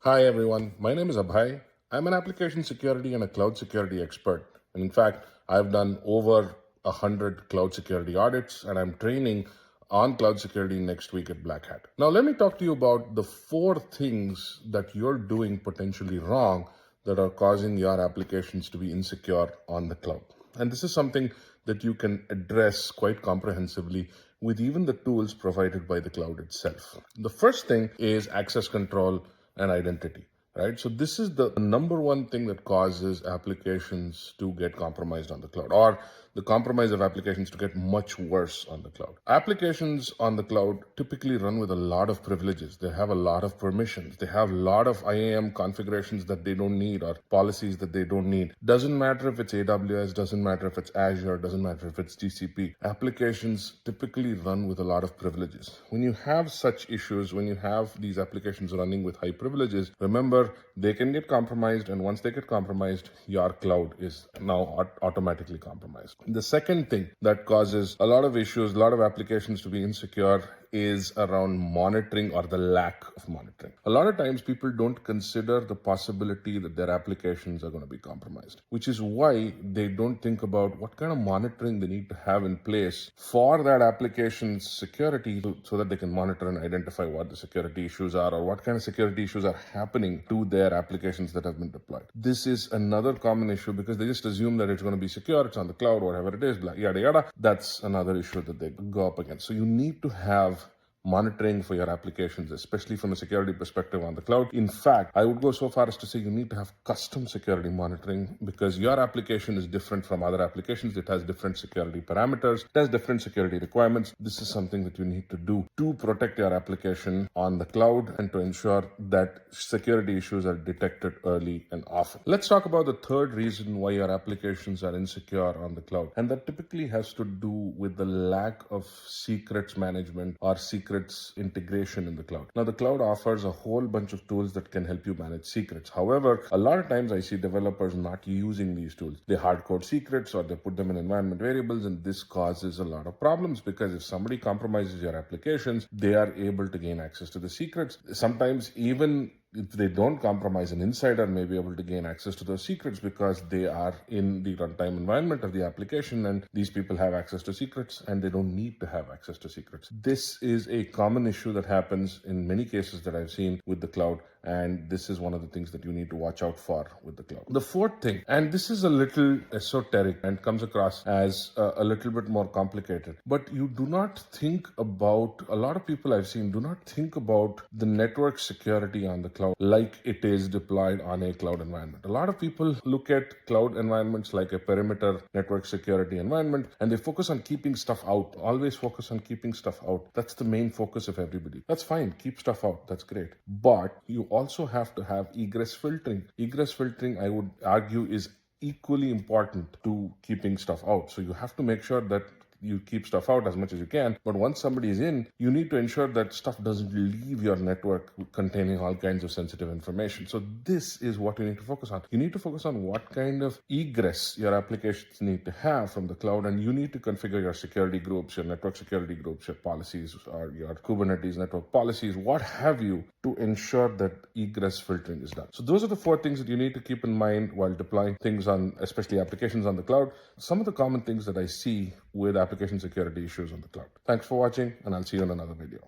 Hi everyone, my name is Abhay. I'm an application security and a cloud security expert. And in fact, I've done over 100 cloud security audits and I'm training on cloud security next week at Black Hat. Now, let me talk to you about the 4 things that you're doing potentially wrong that are causing your applications to be insecure on the cloud. And this is something that you can address quite comprehensively with even the tools provided by the cloud itself. The first thing is access control and identity, right? So this is the number one thing that causes applications to get compromised on the cloud, or the compromise of applications to get much worse on the cloud. Applications on the cloud typically run with a lot of privileges. They have a lot of permissions. They have a lot of IAM configurations that they don't need or policies that they don't need. Doesn't matter if it's AWS, doesn't matter if it's Azure, doesn't matter if it's GCP. Applications typically run with a lot of privileges. When you have such issues, when you have these applications running with high privileges, remember they can get compromised, and once they get compromised, your cloud is now automatically compromised. The second thing that causes a lot of issues, a lot of applications to be insecure is around monitoring or the lack of monitoring. A lot of times people don't consider the possibility that their applications are going to be compromised, which is why they don't think about what kind of monitoring they need to have in place for that application's security so that they can monitor and identify what the security issues are or what kind of security issues are happening to their applications that have been deployed. This is another common issue because they just assume that it's going to be secure, it's on the cloud, whatever it is, yada yada. That's another issue that they go up against. So you need to have monitoring for your applications, especially from a security perspective on the cloud. In fact, I would go so far as to say you need to have custom security monitoring because your application is different from other applications. It has different security parameters, it has different security requirements. This is something that you need to do to protect your application on the cloud and to ensure that security issues are detected early and often. Let's talk about the third reason why your applications are insecure on the cloud. And that typically has to do with the lack of secrets management or secrets integration in the cloud. Now, the cloud offers a whole bunch of tools that can help you manage secrets. However, a lot of times I see developers not using these tools. They hard code secrets or they put them in environment variables, and this causes a lot of problems because if somebody compromises your applications, they are able to gain access to the secrets. Sometimes even if they don't compromise, an insider may be able to gain access to those secrets because they are in the runtime environment of the application, and these people have access to secrets and they don't need to have access to secrets. This is a common issue that happens in many cases that I've seen with the cloud, and this is one of the things that you need to watch out for with the cloud. The fourth thing, and this is a little esoteric and comes across as a little bit more complicated, but you do not think about, a lot of people I've seen do not think about the network security on the cloud like it is deployed on a cloud environment. A lot of people look at cloud environments like a perimeter network security environment and they focus on keeping stuff out, always focus on keeping stuff out. That's the main focus of everybody. That's fine, keep stuff out, that's great. But you also have to have egress filtering. Egress filtering, I would argue, is equally important to keeping stuff out. So you have to make sure that you keep stuff out as much as you can, but once somebody is in, you need to ensure that stuff doesn't leave your network containing all kinds of sensitive information. So this is what you need to focus on. You need to focus on what kind of egress your applications need to have from the cloud, and you need to configure your security groups, your network security groups, your policies, or your Kubernetes network policies, what have you, to ensure that egress filtering is done. So those are the 4 things that you need to keep in mind while deploying things on, especially applications on the cloud. Some of the common things that I see with application security issues on the cloud. Thanks for watching, and I'll see you in another video.